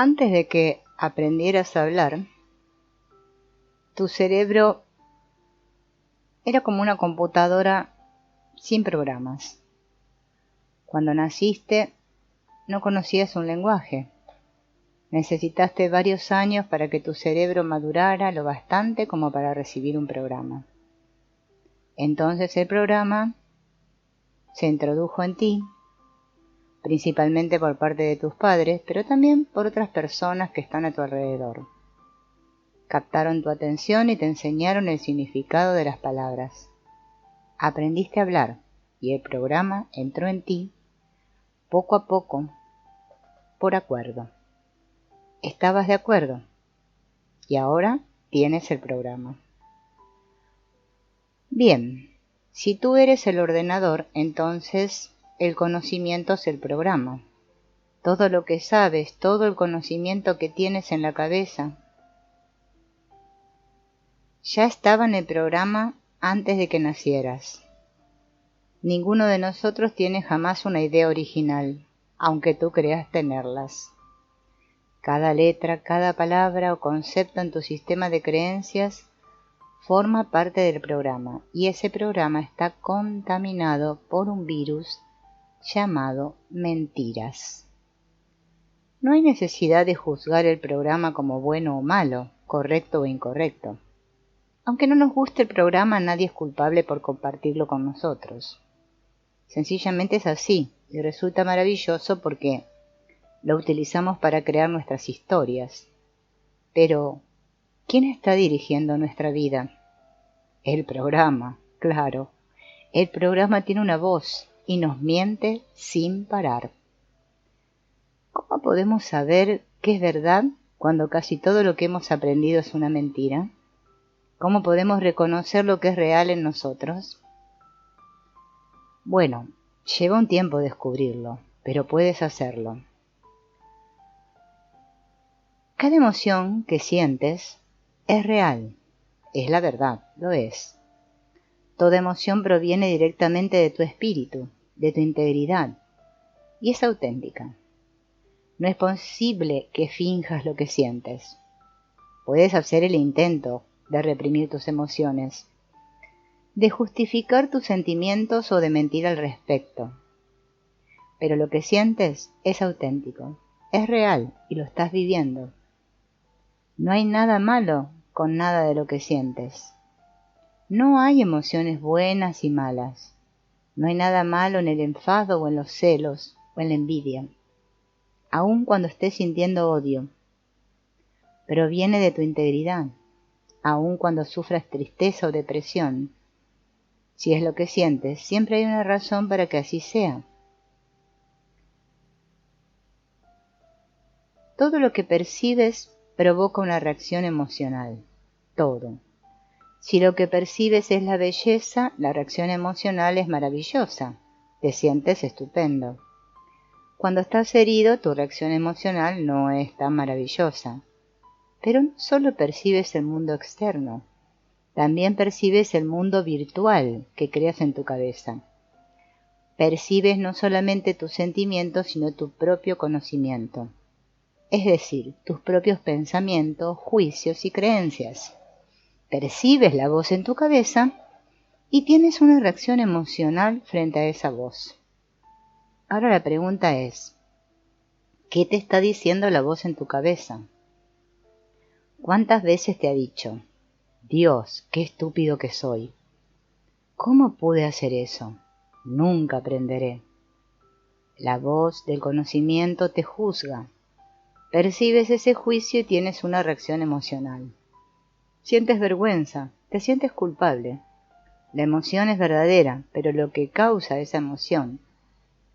Antes de que aprendieras a hablar, tu cerebro era como una computadora sin programas. Cuando naciste, no conocías un lenguaje. Necesitaste varios años para que tu cerebro madurara lo bastante como para recibir un programa. Entonces el programa se introdujo en ti, principalmente por parte de tus padres, pero también por otras personas que están a tu alrededor. Captaron tu atención y te enseñaron el significado de las palabras. Aprendiste a hablar y el programa entró en ti poco a poco, por acuerdo. Estabas de acuerdo y ahora tienes el programa. Bien, si tú eres el ordenador, entonces el conocimiento es el programa. Todo lo que sabes, todo el conocimiento que tienes en la cabeza, ya estaba en el programa antes de que nacieras. Ninguno de nosotros tiene jamás una idea original, aunque tú creas tenerlas. Cada letra, cada palabra o concepto en tu sistema de creencias forma parte del programa, y ese programa está contaminado por un virus llamado mentiras. No hay necesidad de juzgar el programa como bueno o malo, correcto o incorrecto. Aunque no nos guste el programa, nadie es culpable por compartirlo con nosotros. Sencillamente es así, y resulta maravilloso porque lo utilizamos para crear nuestras historias. Pero, ¿quién está dirigiendo nuestra vida? El programa, claro. El programa tiene una voz y nos miente sin parar. ¿Cómo podemos saber qué es verdad cuando casi todo lo que hemos aprendido es una mentira? ¿Cómo podemos reconocer lo que es real en nosotros? Bueno, lleva un tiempo descubrirlo, pero puedes hacerlo. Cada emoción que sientes es real, es la verdad, lo es. Toda emoción proviene directamente de tu espíritu, de tu integridad, y es auténtica. No es posible que finjas lo que sientes. Puedes hacer el intento de reprimir tus emociones, de justificar tus sentimientos o de mentir al respecto. Pero lo que sientes es auténtico, es real y lo estás viviendo. No hay nada malo con nada de lo que sientes. No hay emociones buenas y malas. No hay nada malo en el enfado o en los celos o en la envidia. Aun cuando estés sintiendo odio, proviene de tu integridad. Aun cuando sufras tristeza o depresión, si es lo que sientes, siempre hay una razón para que así sea. Todo lo que percibes provoca una reacción emocional. Todo. Si lo que percibes es la belleza, la reacción emocional es maravillosa. Te sientes estupendo. Cuando estás herido, tu reacción emocional no es tan maravillosa. Pero no solo percibes el mundo externo, también percibes el mundo virtual que creas en tu cabeza. Percibes no solamente tus sentimientos, sino tu propio conocimiento. Es decir, tus propios pensamientos, juicios y creencias. Percibes la voz en tu cabeza y tienes una reacción emocional frente a esa voz. Ahora la pregunta es, ¿qué te está diciendo la voz en tu cabeza? ¿Cuántas veces te ha dicho, Dios, qué estúpido que soy? ¿Cómo pude hacer eso? Nunca aprenderé. La voz del conocimiento te juzga. Percibes ese juicio y tienes una reacción emocional. Sientes vergüenza, te sientes culpable. La emoción es verdadera, pero lo que causa esa emoción,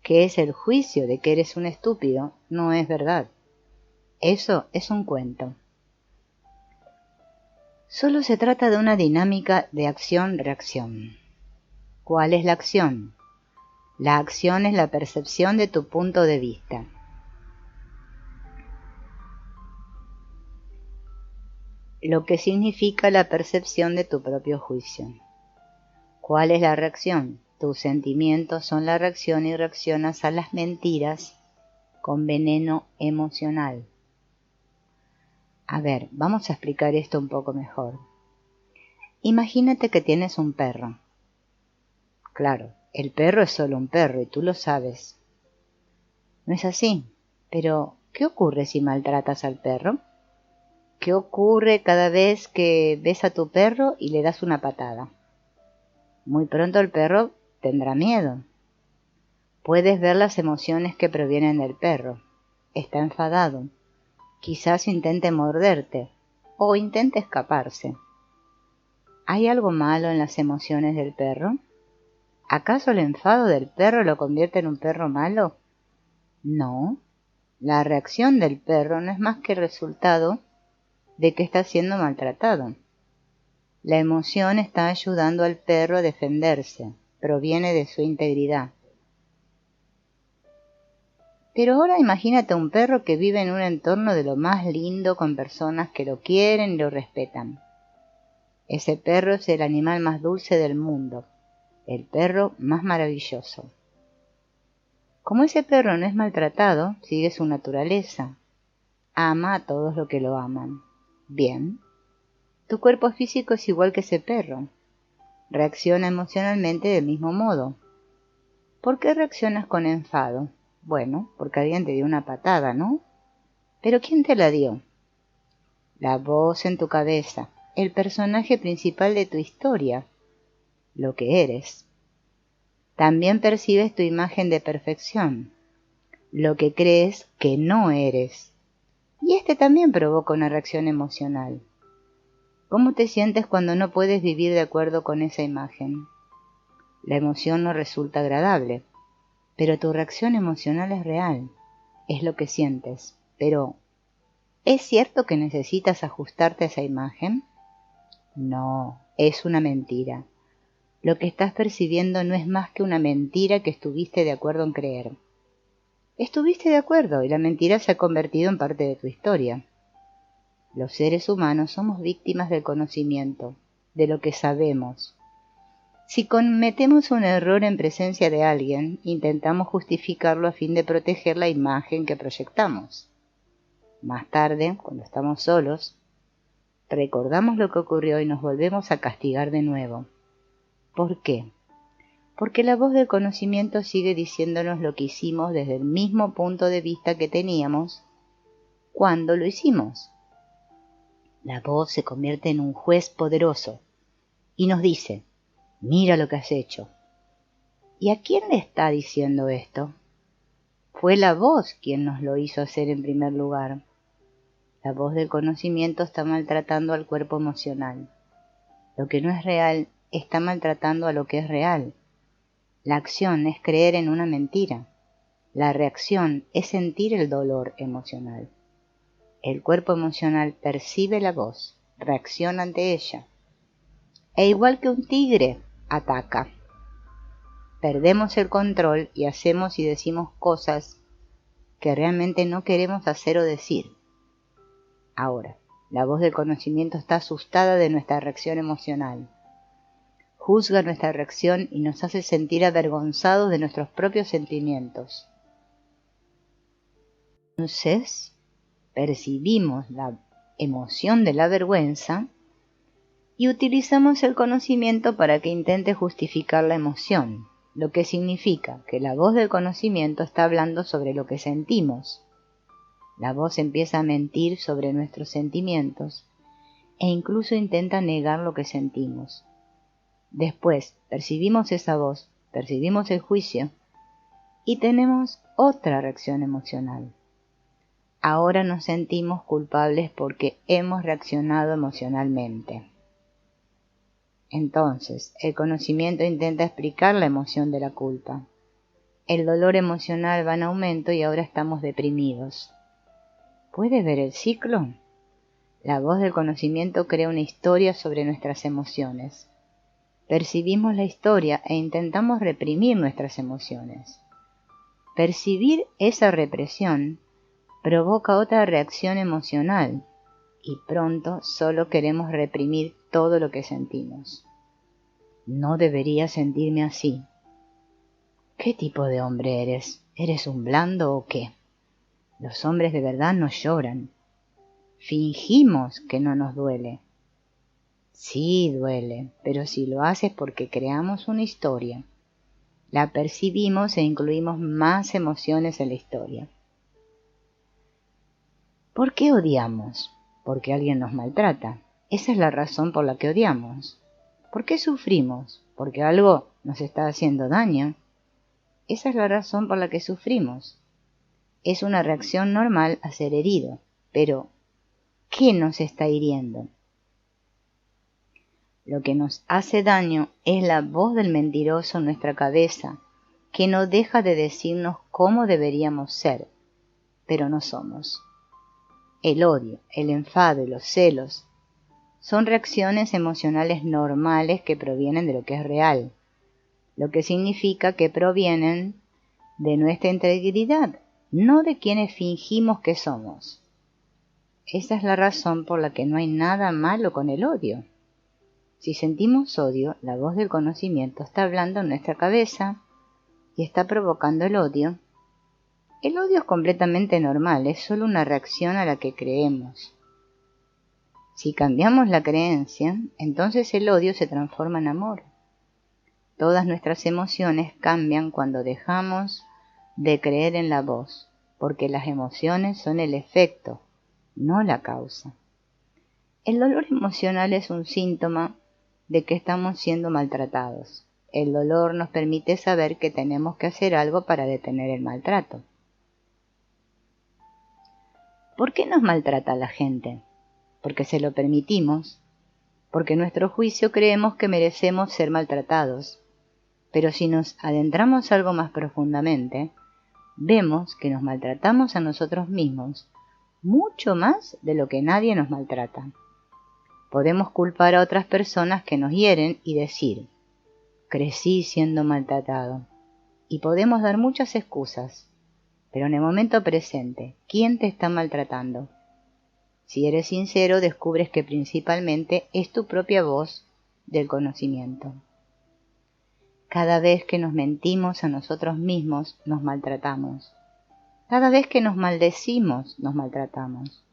que es el juicio de que eres un estúpido, no es verdad. Eso es un cuento. Solo se trata de una dinámica de acción-reacción. ¿Cuál es la acción? La acción es la percepción de tu punto de vista. Lo que significa la percepción de tu propio juicio. ¿Cuál es la reacción? Tus sentimientos son la reacción y reaccionas a las mentiras con veneno emocional. A ver, vamos a explicar esto un poco mejor. Imagínate que tienes un perro. Claro, el perro es solo un perro y tú lo sabes. ¿No es así? Pero, ¿qué ocurre si maltratas al perro? ¿Qué ocurre cada vez que ves a tu perro y le das una patada? Muy pronto el perro tendrá miedo. Puedes ver las emociones que provienen del perro. Está enfadado. Quizás intente morderte o intente escaparse. ¿Hay algo malo en las emociones del perro? ¿Acaso el enfado del perro lo convierte en un perro malo? No. La reacción del perro no es más que el resultado de que está siendo maltratado. La emoción está ayudando al perro a defenderse, proviene de su integridad. Pero ahora imagínate un perro que vive en un entorno de lo más lindo con personas que lo quieren y lo respetan. Ese perro es el animal más dulce del mundo, el perro más maravilloso. Como ese perro no es maltratado, sigue su naturaleza. Ama a todos los que lo aman. Bien. Tu cuerpo físico es igual que ese perro. Reacciona emocionalmente del mismo modo. ¿Por qué reaccionas con enfado? Bueno, porque alguien te dio una patada, ¿no? ¿Pero quién te la dio? La voz en tu cabeza, el personaje principal de tu historia, lo que eres. También percibes tu imagen de perfección, lo que crees que no eres. Y este también provoca una reacción emocional. ¿Cómo te sientes cuando no puedes vivir de acuerdo con esa imagen? La emoción no resulta agradable, pero tu reacción emocional es real, es lo que sientes. Pero, ¿es cierto que necesitas ajustarte a esa imagen? No, es una mentira. Lo que estás percibiendo no es más que una mentira que estuviste de acuerdo en creer. Estuviste de acuerdo y la mentira se ha convertido en parte de tu historia. Los seres humanos somos víctimas del conocimiento, de lo que sabemos. Si cometemos un error en presencia de alguien, intentamos justificarlo a fin de proteger la imagen que proyectamos. Más tarde, cuando estamos solos, recordamos lo que ocurrió y nos volvemos a castigar de nuevo. ¿Por qué? Porque la voz del conocimiento sigue diciéndonos lo que hicimos desde el mismo punto de vista que teníamos cuando lo hicimos. La voz se convierte en un juez poderoso y nos dice, mira lo que has hecho. ¿Y a quién le está diciendo esto? Fue la voz quien nos lo hizo hacer en primer lugar. La voz del conocimiento está maltratando al cuerpo emocional. Lo que no es real está maltratando a lo que es real. La acción es creer en una mentira. La reacción es sentir el dolor emocional. El cuerpo emocional percibe la voz, reacciona ante ella. E igual que un tigre, ataca. Perdemos el control y hacemos y decimos cosas que realmente no queremos hacer o decir. Ahora, la voz del conocimiento está asustada de nuestra reacción emocional. Juzga nuestra reacción y nos hace sentir avergonzados de nuestros propios sentimientos. Entonces, percibimos la emoción de la vergüenza y utilizamos el conocimiento para que intente justificar la emoción, lo que significa que la voz del conocimiento está hablando sobre lo que sentimos. La voz empieza a mentir sobre nuestros sentimientos e incluso intenta negar lo que sentimos. Después percibimos esa voz, percibimos el juicio y tenemos otra reacción emocional. Ahora nos sentimos culpables porque hemos reaccionado emocionalmente. Entonces, el conocimiento intenta explicar la emoción de la culpa. El dolor emocional va en aumento y ahora estamos deprimidos. ¿Puedes ver el ciclo? La voz del conocimiento crea una historia sobre nuestras emociones. Percibimos la historia e intentamos reprimir nuestras emociones. Percibir esa represión provoca otra reacción emocional y pronto solo queremos reprimir todo lo que sentimos. No debería sentirme así. ¿Qué tipo de hombre eres? ¿Eres un blando o qué? Los hombres de verdad no lloran. Fingimos que no nos duele. Sí duele, pero si lo haces porque creamos una historia, la percibimos e incluimos más emociones en la historia. ¿Por qué odiamos? Porque alguien nos maltrata. Esa es la razón por la que odiamos. ¿Por qué sufrimos? Porque algo nos está haciendo daño. Esa es la razón por la que sufrimos. Es una reacción normal a ser herido. Pero, ¿qué nos está hiriendo? Lo que nos hace daño es la voz del mentiroso en nuestra cabeza, que no deja de decirnos cómo deberíamos ser, pero no somos. El odio, el enfado y los celos son reacciones emocionales normales que provienen de lo que es real, lo que significa que provienen de nuestra integridad, no de quienes fingimos que somos. Esa es la razón por la que no hay nada malo con el odio. Si sentimos odio, la voz del conocimiento está hablando en nuestra cabeza y está provocando el odio. El odio es completamente normal, es solo una reacción a la que creemos. Si cambiamos la creencia, entonces el odio se transforma en amor. Todas nuestras emociones cambian cuando dejamos de creer en la voz, porque las emociones son el efecto, no la causa. El dolor emocional es un síntoma de que estamos siendo maltratados. El dolor nos permite saber que tenemos que hacer algo para detener el maltrato. ¿Por qué nos maltrata la gente? Porque se lo permitimos, porque en nuestro juicio creemos que merecemos ser maltratados. Pero si nos adentramos algo más profundamente, vemos que nos maltratamos a nosotros mismos mucho más de lo que nadie nos maltrata. Podemos culpar a otras personas que nos hieren y decir, crecí siendo maltratado. Y podemos dar muchas excusas, pero en el momento presente, ¿quién te está maltratando? Si eres sincero, descubres que principalmente es tu propia voz del conocimiento. Cada vez que nos mentimos a nosotros mismos, nos maltratamos. Cada vez que nos maldecimos, nos maltratamos.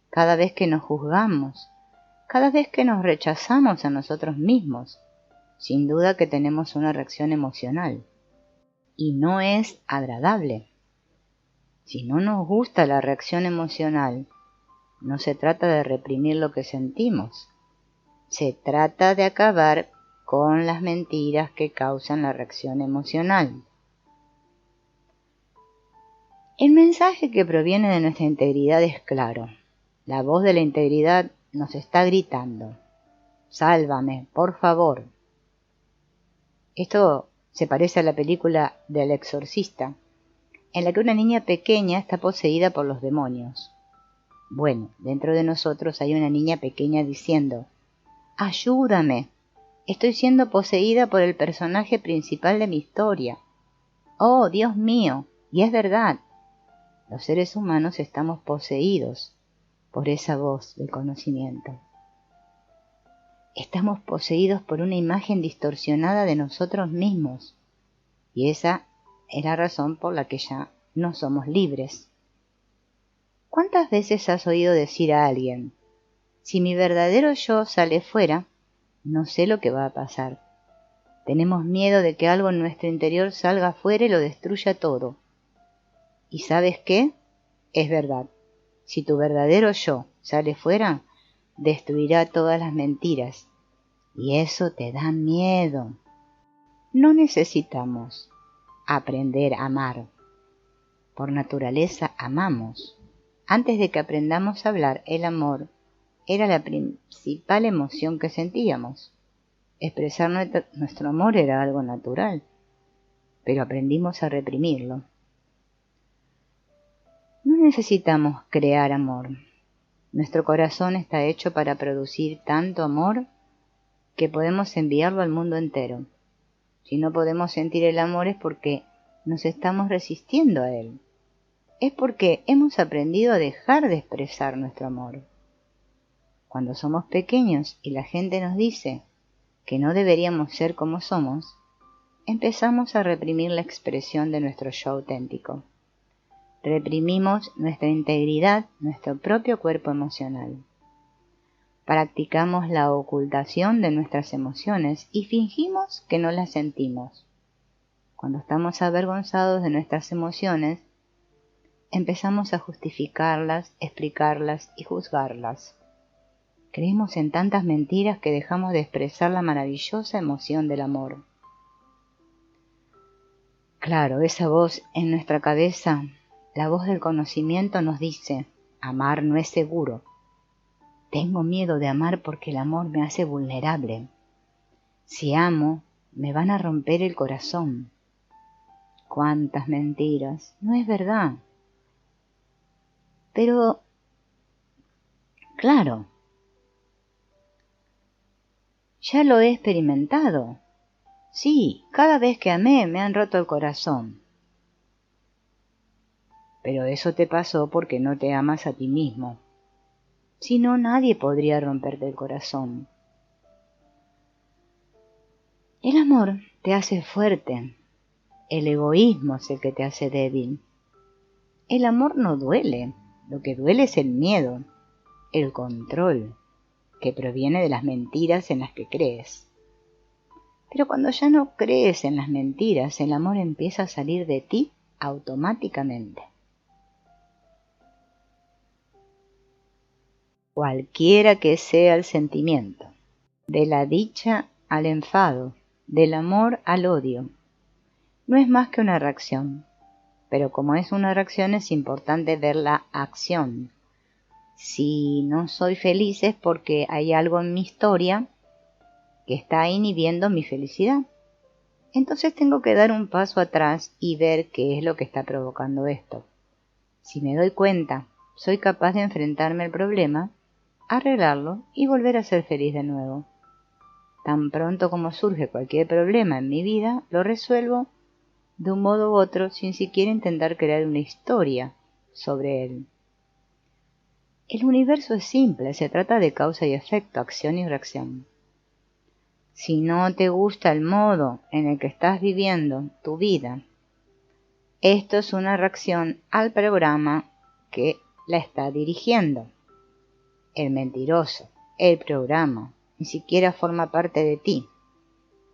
Cada vez que nos juzgamos, cada vez que nos rechazamos a nosotros mismos, sin duda que tenemos una reacción emocional. Y no es agradable. Si no nos gusta la reacción emocional, no se trata de reprimir lo que sentimos. Se trata de acabar con las mentiras que causan la reacción emocional. El mensaje que proviene de nuestra integridad es claro. La voz de la integridad nos está gritando, sálvame, por favor. Esto se parece a la película del exorcista, en la que una niña pequeña está poseída por los demonios. Bueno, dentro de nosotros hay una niña pequeña diciendo, ayúdame, estoy siendo poseída por el personaje principal de mi historia. Oh, Dios mío, y es verdad, los seres humanos estamos poseídos por esa voz del conocimiento. Estamos poseídos por una imagen distorsionada de nosotros mismos, y esa es la razón por la que ya no somos libres. ¿Cuántas veces has oído decir a alguien, si mi verdadero yo sale fuera, no sé lo que va a pasar? Tenemos miedo de que algo en nuestro interior salga fuera y lo destruya todo. ¿Y sabes qué? Es verdad. Si tu verdadero yo sale fuera, destruirá todas las mentiras. Y eso te da miedo. No necesitamos aprender a amar. Por naturaleza amamos. Antes de que aprendamos a hablar, el amor era la principal emoción que sentíamos. Expresar nuestro amor era algo natural, pero aprendimos a reprimirlo. No necesitamos crear amor. Nuestro corazón está hecho para producir tanto amor que podemos enviarlo al mundo entero. Si no podemos sentir el amor es porque nos estamos resistiendo a él. Es porque hemos aprendido a dejar de expresar nuestro amor. Cuando somos pequeños y la gente nos dice que no deberíamos ser como somos, empezamos a reprimir la expresión de nuestro yo auténtico. reprimimos nuestra integridad, nuestro propio cuerpo emocional. Practicamos la ocultación de nuestras emociones y fingimos que no las sentimos. Cuando estamos avergonzados de nuestras emociones, empezamos a justificarlas, explicarlas y juzgarlas. Creemos en tantas mentiras que dejamos de expresar la maravillosa emoción del amor. Claro, esa voz en nuestra cabeza, la voz del conocimiento nos dice, amar no es seguro. Tengo miedo de amar porque el amor me hace vulnerable. Si amo, me van a romper el corazón. ¡Cuántas mentiras! No es verdad. Pero, claro, ya lo he experimentado. Sí, cada vez que amé me han roto el corazón. Pero eso te pasó porque no te amas a ti mismo. Si no, nadie podría romperte el corazón. El amor te hace fuerte. El egoísmo es el que te hace débil. El amor no duele. Lo que duele es el miedo, el control, que proviene de las mentiras en las que crees. Pero cuando ya no crees en las mentiras, el amor empieza a salir de ti automáticamente. Cualquiera que sea el sentimiento, de la dicha al enfado, del amor al odio, no es más que una reacción. Pero como es una reacción es importante ver la acción. Si no soy feliz es porque hay algo en mi historia que está inhibiendo mi felicidad. Entonces tengo que dar un paso atrás y ver qué es lo que está provocando esto. Si me doy cuenta, soy capaz de enfrentarme al problema, arreglarlo y volver a ser feliz de nuevo. Tan pronto como surge cualquier problema en mi vida, lo resuelvo de un modo u otro sin siquiera intentar crear una historia sobre él. El universo es simple, se trata de causa y efecto, acción y reacción. Si no te gusta el modo en el que estás viviendo tu vida, esto es una reacción al programa que la está dirigiendo. El mentiroso, el programa, ni siquiera forma parte de ti,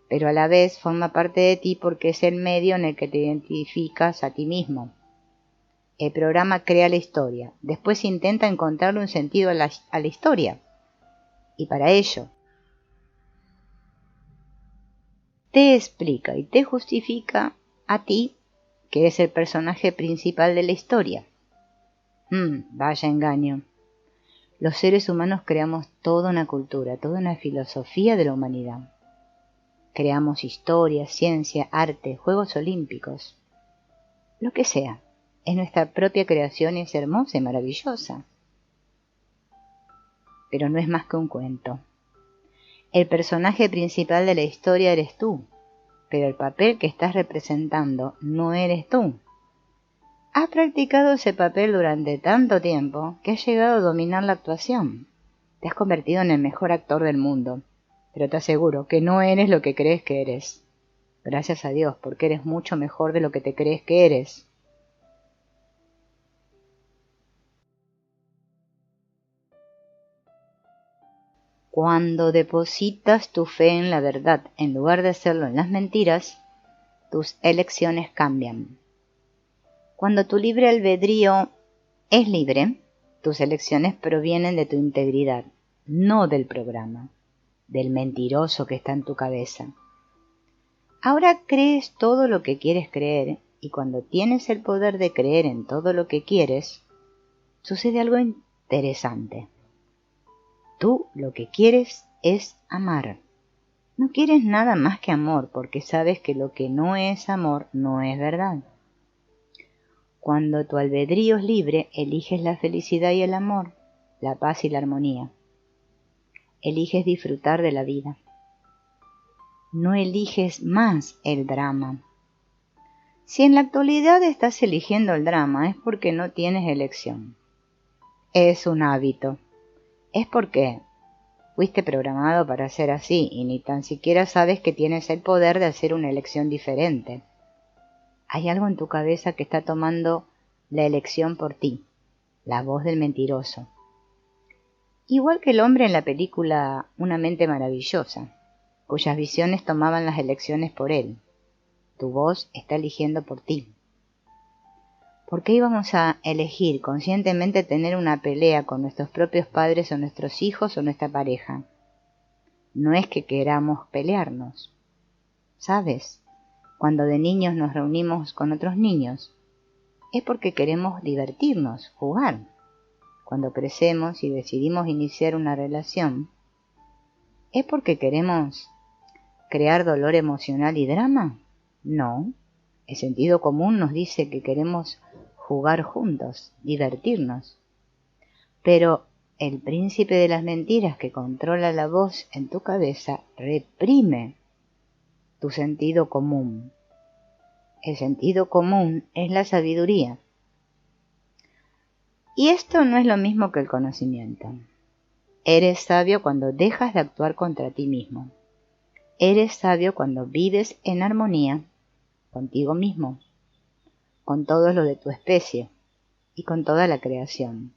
pero a la vez forma parte de ti porque es el medio en el que te identificas a ti mismo. El programa crea la historia, después intenta encontrarle un sentido a la historia, y para ello te explica y te justifica a ti que eres el personaje principal de la historia. Vaya engaño. Los seres humanos creamos toda una cultura, toda una filosofía de la humanidad. Creamos historia, ciencia, arte, Juegos Olímpicos, lo que sea. Es nuestra propia creación y es hermosa y maravillosa. Pero no es más que un cuento. El personaje principal de la historia eres tú, pero el papel que estás representando no eres tú. Has practicado ese papel durante tanto tiempo que has llegado a dominar la actuación. Te has convertido en el mejor actor del mundo, pero te aseguro que no eres lo que crees que eres. Gracias a Dios, porque eres mucho mejor de lo que te crees que eres. Cuando depositas tu fe en la verdad en lugar de hacerlo en las mentiras, tus elecciones cambian. Cuando tu libre albedrío es libre, tus elecciones provienen de tu integridad, no del programa, del mentiroso que está en tu cabeza. Ahora crees todo lo que quieres creer y cuando tienes el poder de creer en todo lo que quieres, sucede algo interesante. Tú lo que quieres es amar. No quieres nada más que amor porque sabes que lo que no es amor no es verdad. Cuando tu albedrío es libre, eliges la felicidad y el amor, la paz y la armonía. Eliges disfrutar de la vida. No eliges más el drama. Si en la actualidad estás eligiendo el drama es porque no tienes elección. Es un hábito. Es porque fuiste programado para ser así y ni tan siquiera sabes que tienes el poder de hacer una elección diferente. Hay algo en tu cabeza que está tomando la elección por ti, la voz del mentiroso. Igual que el hombre en la película Una mente maravillosa, cuyas visiones tomaban las elecciones por él. Tu voz está eligiendo por ti. ¿Por qué íbamos a elegir conscientemente tener una pelea con nuestros propios padres o nuestros hijos o nuestra pareja? No es que queramos pelearnos. ¿Sabes? Cuando de niños nos reunimos con otros niños, es porque queremos divertirnos, jugar. Cuando crecemos y decidimos iniciar una relación, ¿es porque queremos crear dolor emocional y drama? No. El sentido común nos dice que queremos jugar juntos, divertirnos. Pero el príncipe de las mentiras que controla la voz en tu cabeza reprime tu sentido común. El sentido común es la sabiduría. Y esto no es lo mismo que el conocimiento. Eres sabio cuando dejas de actuar contra ti mismo. Eres sabio cuando vives en armonía contigo mismo, con todos los de tu especie y con toda la creación.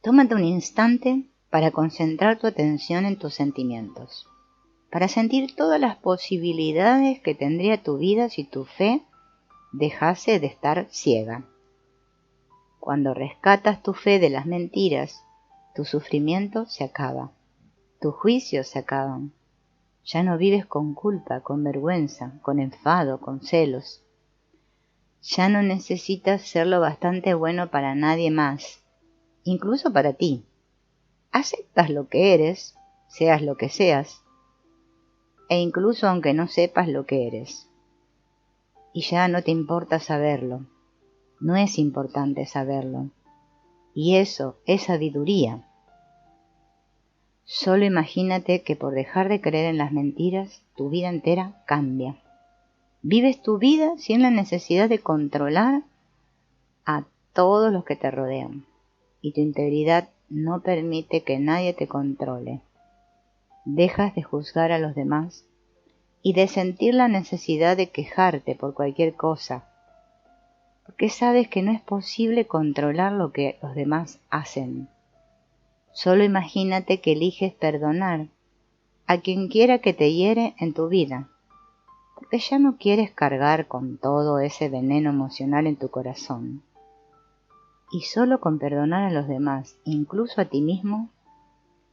Tómate un instante para concentrar tu atención en tus sentimientos, para sentir todas las posibilidades que tendría tu vida si tu fe dejase de estar ciega. Cuando rescatas tu fe de las mentiras, tu sufrimiento se acaba, tus juicios se acaban. Ya no vives con culpa, con vergüenza, con enfado, con celos. Ya no necesitas ser lo bastante bueno para nadie más, incluso para ti. Aceptas lo que eres, seas lo que seas, e incluso aunque no sepas lo que eres. Y ya no te importa saberlo, no es importante saberlo. Y eso es sabiduría. Solo imagínate que por dejar de creer en las mentiras, tu vida entera cambia. Vives tu vida sin la necesidad de controlar a todos los que te rodean. Y tu integridad no permite que nadie te controle. Dejas de juzgar a los demás y de sentir la necesidad de quejarte por cualquier cosa, porque sabes que no es posible controlar lo que los demás hacen. Solo imagínate que eliges perdonar a quien quiera que te hiere en tu vida, porque ya no quieres cargar con todo ese veneno emocional en tu corazón. Y solo con perdonar a los demás, incluso a ti mismo,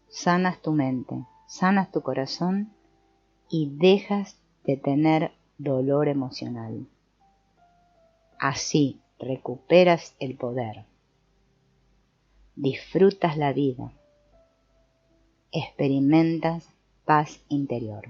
sanas tu mente, sanas tu corazón y dejas de tener dolor emocional. Así recuperas el poder. Disfrutas la vida, experimentas paz interior.